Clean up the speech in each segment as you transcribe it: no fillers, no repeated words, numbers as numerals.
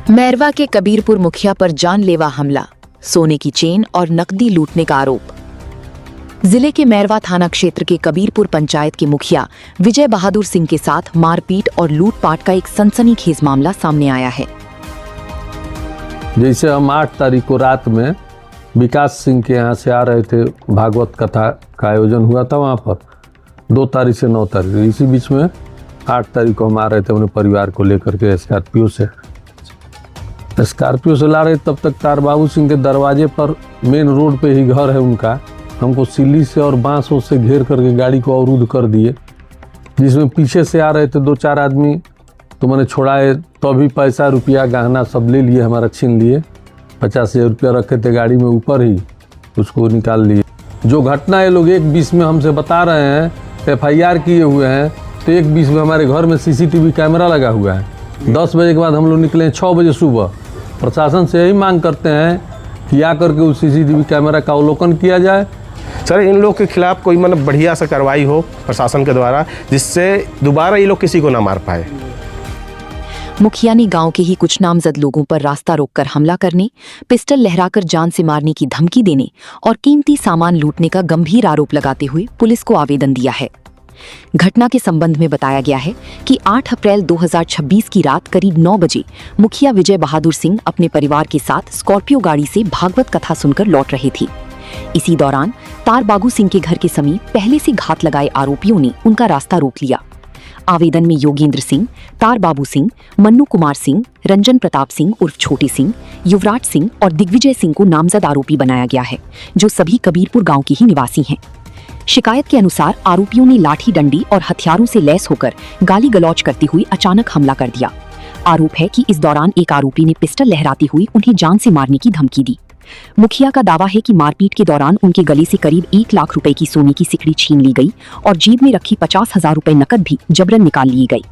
मैरवा के कबीरपुर मुखिया पर जानलेवा हमला, सोने की चेन और नकदी लूटने का आरोप। जिले के मैरवा थाना क्षेत्र के कबीरपुर पंचायत के मुखिया विजय बहादुर सिंह के साथ मारपीट और लूटपाट का एक सनसनीखेज मामला सामने आया है। जैसे हम 8 तारीख को रात में विकास सिंह के यहाँ से आ रहे थे, भागवत कथा का आयोजन हुआ था वहाँ पर 2 तारीख से 9 तारीख, इसी बीच में 8 तारीख को हम आ रहे थे अपने परिवार को लेकर के स्कॉर्पियो से ला रहे। तब तक तार बाबू सिंह के दरवाजे पर मेन रोड पे ही घर है उनका, हमको सिल्ली से और बांसों से घेर करके गाड़ी को अवरुद्ध कर दिए, जिसमें पीछे से आ रहे थे 2-4 आदमी। तो मैंने छोड़ाए तो भी पैसा रुपया गहना सब ले लिए, हमारा छीन लिए। 50,000 रुपया रखे थे गाड़ी में, ऊपर ही उसको निकाल लिए। जो घटना ये लोग 1:20 में हमसे बता रहे हैं, FIR किए हुए हैं, तो 1:20 में हमारे घर में CCTV कैमरा लगा हुआ है। 10 बजे के बाद हम लोग निकले 6 बजे सुबह। प्रशासन से यही मांग करते हैं कि आकर के उस CCTV कैमरा का अवलोकन किया जाए। सर, इन लोग के खिलाफ कोई मतलब बढ़िया सा कार्रवाई हो प्रशासन के द्वारा, जिससे दोबारा ये लोग किसी को ना मार पाए। मुखिया ने गांव के ही कुछ नामजद लोगों पर रास्ता रोककर हमला करने, पिस्टल लहराकर जान से मारने की धमकी देने और कीमती सामान लूटने का गंभीर आरोप लगाते हुए पुलिस को आवेदन दिया है। घटना के संबंध में बताया गया है कि 8 अप्रैल 2026 की रात करीब 9 बजे मुखिया विजय बहादुर सिंह अपने परिवार के साथ स्कॉर्पियो गाड़ी से भागवत कथा सुनकर लौट रहे थे। इसी दौरान तार बाबू सिंह के घर के समीप पहले से घात लगाए आरोपियों ने उनका रास्ता रोक लिया। आवेदन में योगेंद्र सिंह, तार बाबू सिंह, मन्नू कुमार सिंह, रंजन प्रताप सिंह उर्फ छोटे सिंह, युवराज सिंह और दिग्विजय सिंह को नामजद आरोपी बनाया गया है, जो सभी कबीरपुर गांव के ही निवासी हैं। शिकायत के अनुसार आरोपियों ने लाठी डंडी और हथियारों से लैस होकर गाली गलौज करती हुई अचानक हमला कर दिया। आरोप है कि इस दौरान एक आरोपी ने पिस्टल लहराती हुई उन्हें जान से मारने की धमकी दी। मुखिया का दावा है कि मारपीट के दौरान उनके गले से करीब 1 लाख रुपए की सोने की सिकड़ी छीन ली गई और जेब में रखी 50,000 रुपए नकद भी जबरन निकाल ली गई।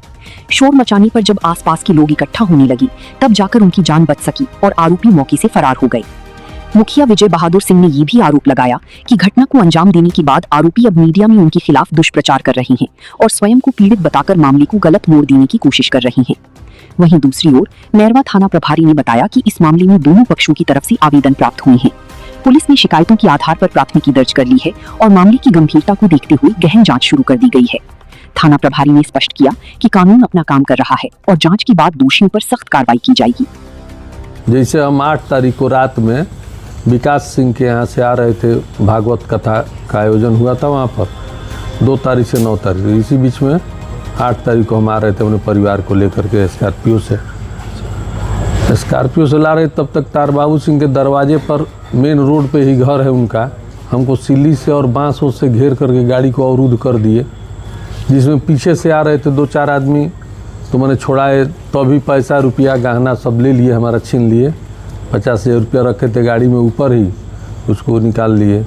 शोर मचाने पर जब आसपास के लोग इकट्ठा होने लगी, तब जाकर उनकी जान बच सकी और आरोपी मौके से फरार हो गए। मुखिया विजय बहादुर सिंह ने ये भी आरोप लगाया कि घटना को अंजाम देने के बाद आरोपी अब मीडिया में उनके खिलाफ दुष्प्रचार कर रहे हैं और स्वयं को पीड़ित बताकर मामले को गलत मोड़ देने की कोशिश कर रहे हैं। वहीं दूसरी ओर मैरवा थाना प्रभारी ने बताया कि इस मामले में दोनों पक्षों की तरफ से आवेदन प्राप्त हुए हैं। पुलिस ने शिकायतों के आधार पर प्राथमिकी दर्ज कर ली है और मामले की गंभीरता को देखते हुए गहन जांच शुरू कर दी गई है। थाना प्रभारी ने स्पष्ट किया कि कानून अपना काम कर रहा है और जांच के बाद दोषियों पर सख्त कार्रवाई की जाएगी। जैसे हम 8 तारीख को रात में विकास सिंह के यहाँ से आ रहे थे, भागवत कथा का आयोजन हुआ था वहाँ पर 2 तारीख से 9 तारीख, इसी बीच में 8 तारीख को हम आ रहे थे अपने परिवार को लेकर के स्कॉर्पियो से ला रहे। तब तक तार बाबू सिंह के दरवाजे पर मेन रोड पे ही घर है उनका, हमको सिल्ली से और बांसों से घेर करके गाड़ी को अवरुद्ध कर दिए, जिसमें पीछे से आ रहे थे 2-4 आदमी। तो मैंने छोड़ाए तो भी पैसा रुपया गहना सब ले लिए, हमारा छीन लिए। 50,000 रुपया रखे थे गाड़ी में, ऊपर ही उसको निकाल लिए।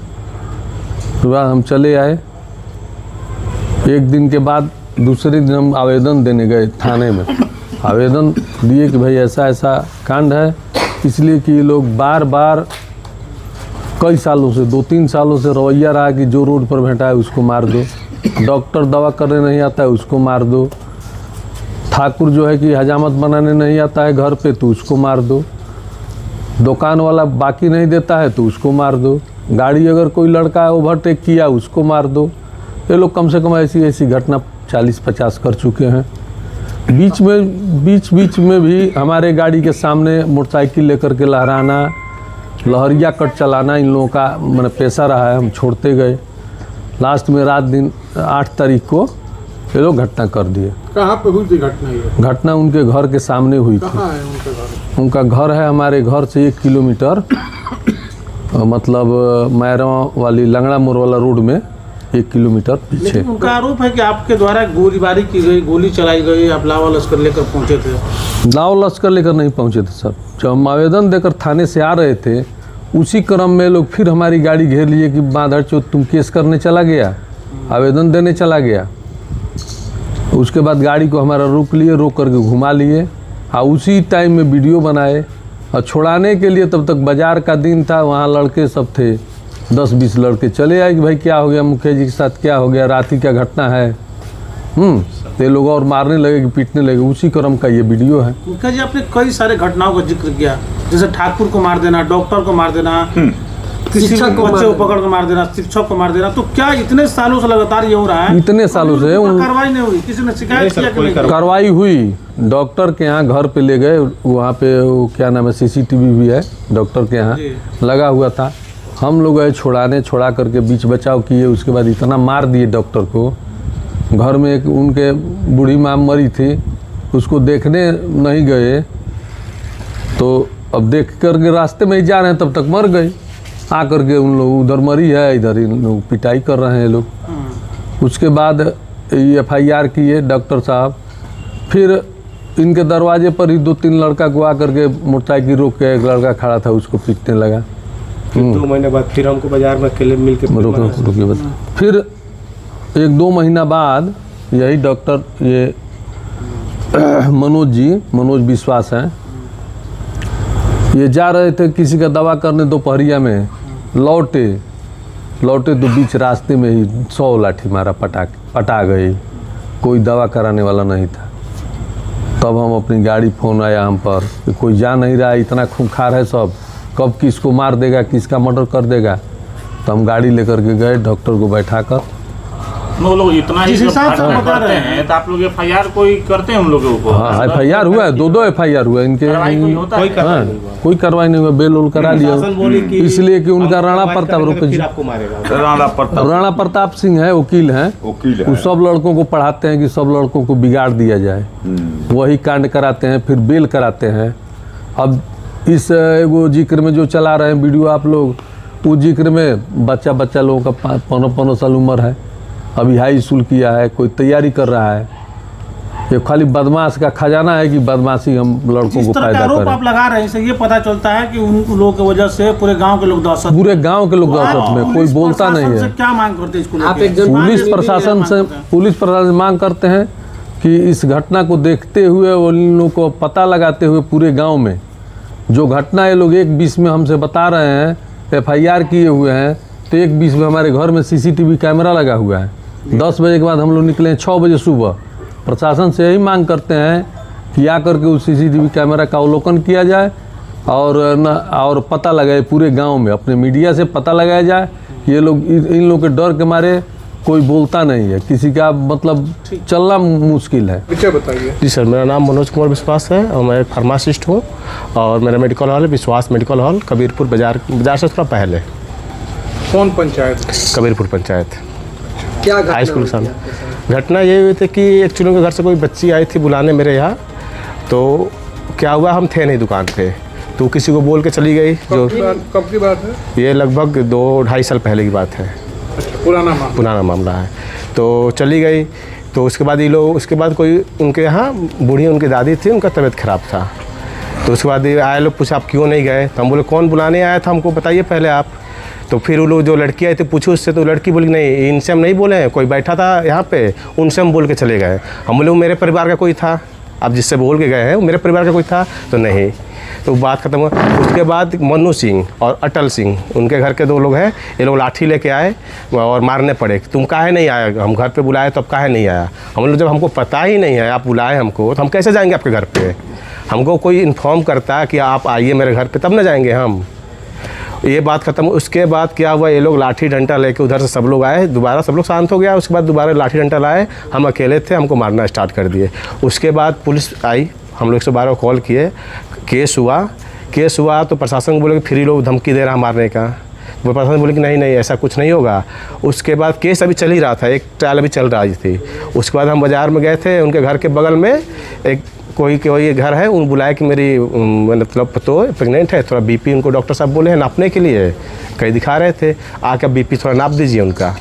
तो बाद हम चले आए। एक दिन के बाद दूसरे दिन हम आवेदन देने गए थाने में। आवेदन दिए कि भाई ऐसा ऐसा कांड है, इसलिए कि ये लोग बार बार कई सालों से 2-3 सालों से रवैया रहा कि जो रोड पर भेंटा है उसको मार दो, डॉक्टर दवा करने नहीं आता है उसको मार दो, ठाकुर जो है कि हजामत बनाने नहीं आता है घर पे तो उसको मार दो, दुकान वाला बाकी नहीं देता है तो उसको मार दो, गाड़ी अगर कोई लड़का ओवरटेक किया उसको मार दो। ये लोग कम से कम ऐसी घटना 40-50 कर चुके हैं। बीच में भी हमारे गाड़ी के सामने मोटरसाइकिल लेकर के लहराना, लहरिया कट चलाना इन लोगों का मतलब पेशा रहा है। हम छोड़ते गए। लास्ट में रात दिन 8 तारीख को ये लोग घटना कर दिए। कहाँ पे हुई थी घटना? ये घटना उनके घर के सामने हुई थी। कहाँ है उनका घर? उनका घर है हमारे घर से 1 किलोमीटर, मतलब मैरवा वाली लंगड़ा मोड़ वाला रोड में 1 किलोमीटर पीछे। उनका आरोप है कि आपके द्वारा गोलीबारी की गई, गोली चलाई गई, आप लावा लश्कर लेकर पहुंचे थे। लावा लश्कर लेकर नहीं पहुंचे थे सर। जब हम आवेदन देकर थाने से आ रहे थे, उसी क्रम में लोग फिर हमारी गाड़ी घेर लिए कि बांधर चोत तुम केस करने चला गया, आवेदन देने चला गया। उसके बाद गाड़ी को हमारा रोक करके घुमा लिए और उसी टाइम में वीडियो बनाए और छुड़ाने के लिए। तब तक बाजार का दिन था, वहाँ लड़के सब थे, 10-20 लड़के चले आए कि भाई क्या हो गया, मुखिया जी के साथ क्या हो गया, रात ही क्या घटना है। ये लोग और मारने लगे कि पीटने लगे, उसी क्रम का ये वीडियो है। मुखिया जी, आपने कई सारे घटनाओं का जिक्र किया, जैसे ठाकुर को मार देना, डॉक्टर को मार देना, किसी बच्चे को पकड़ कर मार देना, शिक्षक को मार देना। तो क्या इतने सालों से लगातार ये हो रहा है? इतने सालों से कार्रवाई नहीं हुई, किसी ने शिकायत किया कि नहीं? कार्रवाई हुई, डॉक्टर के यहाँ घर पे ले गए, वहाँ पे वो क्या नाम है, सीसीटीवी भी है डॉक्टर के यहाँ लगा हुआ था। हम लोग गए छुड़ाने, छुड़ा करके बीच बचाव किए, उसके बाद इतना मार दिए डॉक्टर को। घर में एक उनके बूढ़ी माँ मरी थी, उसको देखने नहीं गए, तो अब देख करके रास्ते में ही जा रहे हैं, तब तक मर गई। आ करके उन लोग उधर मरी है, इधर इन लोग पिटाई कर रहे हैं लोग। उसके बाद FIR किए डॉक्टर साहब। फिर इनके दरवाजे पर ही 2-3 लड़का को आ करके मोटरसाइकिल रोक के, एक लड़का खड़ा था उसको पीटने लगा। 2 महीने बाद फिर हमको बाजार में अकेले मिल के फिर 1-2 महीना बाद यही डॉक्टर ये मनोज विश्वास हैं, ये जा रहे थे किसी का दवा करने दोपहरिया में, लौटे तो बीच रास्ते में ही 100 लाठी मारा, पटा गई। कोई दवा कराने वाला नहीं था। तब हम अपनी गाड़ी, फोन आया हम पर कि कोई जा नहीं रहा, इतना खूंखार है सब, कब किसको मार देगा, किसका मर्डर कर देगा। तो हम गाड़ी लेकर के गए, डॉक्टर को बैठा कर। वो लोग इतना ही जिस हिसाब से घटना बता करते रहे हैं, तो आप लोग FIR कोई करते हैं उन लोगों को? हाँ, FIR हुआ है, 2 FIR हुआ है इनके। कोई कार्रवाई नहीं हुआ, बेल उल करा लिया, इसलिए कि उनका राणा प्रताप सिंह है, वकील हैं, वो सब लड़कों को पढ़ाते हैं कि सब लड़कों को बिगाड़ दिया जाए, वही कांड कराते हैं, फिर बेल कराते हैं। अब इस एगो जिक्र में जो चला रहे हैं वीडियो आप लोग, उस जिक्र में बच्चा लोगों का 15 साल उम्र है, अभी हाई स्कूल किया है, कोई तैयारी कर रहा है। ये खाली बदमाश का खजाना है कि बदमाशी हम लड़कों को फायदा करें। आप लगा रहे हैं, इससे ये पता चलता है कि उन लोगों की वजह से पूरे गांव के लोग दहशत में, कोई बोलता नहीं है। क्या मांग करते हैं? पुलिस प्रशासन मांग करते हैं कि इस घटना को देखते हुए, उन लोगों को पता लगाते हुए पूरे गाँव में जो घटना ये लोग 1:20 में हमसे बता रहे हैं, FIR किए हुए हैं, तो 1:20 में हमारे घर में CCTV कैमरा लगा हुआ है। 10 बजे के बाद हम लोग निकले हैं 6 बजे सुबह। प्रशासन से यही मांग करते हैं कि आकर के उस CCTV कैमरा का अवलोकन किया जाए और पता लगाए पूरे गांव में, अपने मीडिया से पता लगाया जाए। ये लोग, इन लोग के डर के मारे कोई बोलता नहीं है, किसी का मतलब चलना मुश्किल है। क्या बताइए? जी सर, मेरा नाम मनोज कुमार विश्वास है और मैं एक फार्मासिस्ट हूँ और मेरा मेडिकल हॉल है विश्वास मेडिकल हॉल, कबीरपुर बाजार से थोड़ा पहले। कौन पंचायत? कबीरपुर पंचायत। क्या हाई स्कूल के सामने घटना ये हुई थी कि एक्चुअली उनके घर से कोई बच्ची आई थी बुलाने मेरे यहाँ। तो क्या हुआ, हम थे नहीं दुकान पे, तो किसी को बोल के चली गई। जो कब की बात है? ये लगभग 2-2.5 साल पहले की बात है। पुराना मामला है। तो चली गई, तो उसके बाद ये लोग, उसके बाद कोई उनके यहाँ बूढ़ी उनकी दादी थी, उनका तबीयत ख़राब था। तो उसके बाद आए लोग, पूछा आप क्यों नहीं गए? तो हम बोले कौन बुलाने आया था, हमको बताइए पहले आप। तो फिर वो लोग, जो लड़की आई थी, पूछो उससे, तो लड़की बोली नहीं, इनसे हम नहीं बोले हैं, कोई बैठा था यहाँ पे, उनसे हम बोल के चले गए। हम बोले वो मेरे परिवार का कोई था, आप जिससे बोल के गए हैं वो मेरे परिवार का कोई था? तो नहीं। तो बात खत्म हुआ। उसके बाद मन्नू सिंह और अटल सिंह, उनके घर के 2 लोग हैं, ये लोग लाठी लेके आए और मारने पड़े। तुम काहे नहीं आए, हम घर पे बुलाए तो अब काहे नहीं आया? हम लोग, जब हमको पता ही नहीं है, आप बुलाए हमको, तो हम कैसे जाएंगे आपके घर पे? हमको कोई इन्फॉर्म करता है कि आप आइए मेरे घर पे, तब ना जाएंगे हम। ये बात खत्म। उसके बाद क्या हुआ, ये लोग लाठी डंडा लेके उधर से सब लोग आए, दोबारा सब लोग शांत हो गया। उसके बाद दोबारा लाठी डंडा लाए, हम अकेले थे, हमको मारना स्टार्ट कर दिए। उसके बाद पुलिस आई, हम लोग 112 को कॉल किए, केस हुआ तो प्रशासन को बोले कि फिर लोग धमकी दे रहा मारने का। वो प्रशासन बोले कि नहीं ऐसा कुछ नहीं होगा। उसके बाद केस अभी चल ही रहा था, एक ट्रायल अभी चल रही थी। उसके बाद हम बाज़ार में गए थे, उनके घर के बगल में एक कोई घर है, उन बुलाया कि मेरी मतलब तो प्रेग्नेंट है, थोड़ा BP उनको डॉक्टर साहब बोले हैं नापने के लिए, कहीं दिखा रहे थे, आकर BP थोड़ा नाप दीजिए उनका।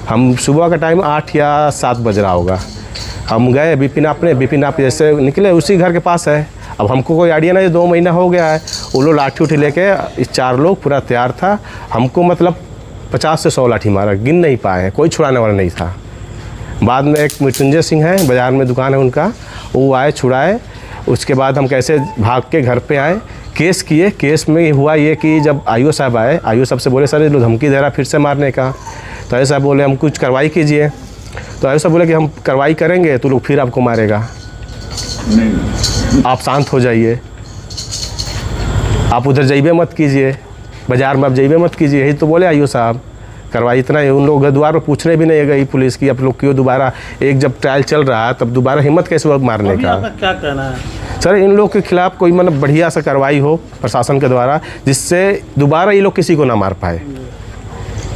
हम सुबह का टाइम 8 या 7 बज रहा होगा, हम गए BP नापने। BP नाप जैसे निकले, उसी घर के पास है। अब हमको कोई आइडिया नहीं, 2 महीना हो गया है। वो लोग लाठी उठी लेके, इस 4 लोग पूरा तैयार था, हमको मतलब 50 से 100 लाठी मारा, गिन नहीं पाए, कोई छुड़ाने वाला नहीं था। बाद में एक मृत्युंजय सिंह है, बाज़ार में दुकान है उनका, वो आए छुड़ाए। उसके बाद हम कैसे भाग के घर पे आए, केस किए। केस में हुआ ये कि जब IO साहब आए, IO साहब से बोले सर ये लोग धमकी दे रहा फिर से मारने का। तो ऐसा बोले हम कुछ कार्रवाई कीजिए। तो ऐसा बोला कि हम कार्रवाई करेंगे तो लोग फिर आपको मारेगा, आप शांत हो जाइए, आप उधर जाइए मत कीजिए, बाजार में आप जाइए मत कीजिए, यही तो बोले आईओ साहब। कार्रवाई इतना है, उन लोग दोबारा पूछने भी नहीं गई पुलिस की, आप लोग क्यों दोबारा, एक जब ट्रायल चल रहा है तब दोबारा हिम्मत कैसे हुआ मारने अभी का। आपका क्या कहना है? सर इन लोग के खिलाफ कोई मतलब बढ़िया सा कार्रवाई हो प्रशासन के द्वारा, जिससे दोबारा ये लोग किसी को ना मार पाए।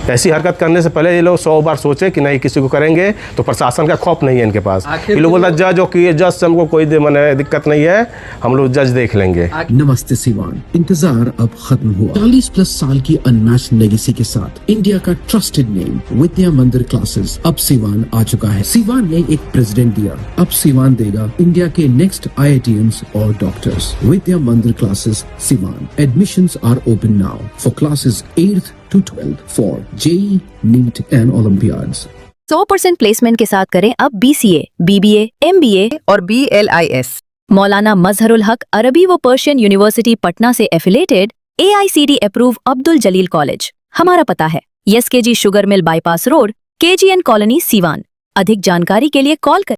ऐसी हरकत करने से पहले ये लोग 100 बार सोचे कि नहीं किसी को करेंगे, तो प्रशासन का खौफ नहीं है इनके पास। ये लोग बोलता जज हो कि जज से हमको कोई मैंने दिक्कत नहीं है, हम लोग जज देख लेंगे। नमस्ते सिवान, इंतजार अब खत्म हुआ। 40+ साल की अनमैच्ड लेगेसी के साथ इंडिया का ट्रस्टेड नेम विद्या मंदिर क्लासेस अब सिवान आ चुका है। सिवान ने एक प्रेसिडेंट दिया, अब सिवान देगा इंडिया के नेक्स्ट IITians और doctors. Vidya Mandir classes Siwan, admissions are open now for classes 8th to 12th for JEE, NEET and Olympiads। 100% placement के साथ करें अब BCA, BBA, MBA और BLIS। मौलाना मजहरुल हक अरबी व पर्शियन यूनिवर्सिटी पटना से एफिलेटेड AICTE अप्रूव अब्दुल जलील कॉलेज। हमारा पता है SKG sugar mill bypass road, KGN colony, Siwan. अधिक जानकारी के लिए कॉल करें।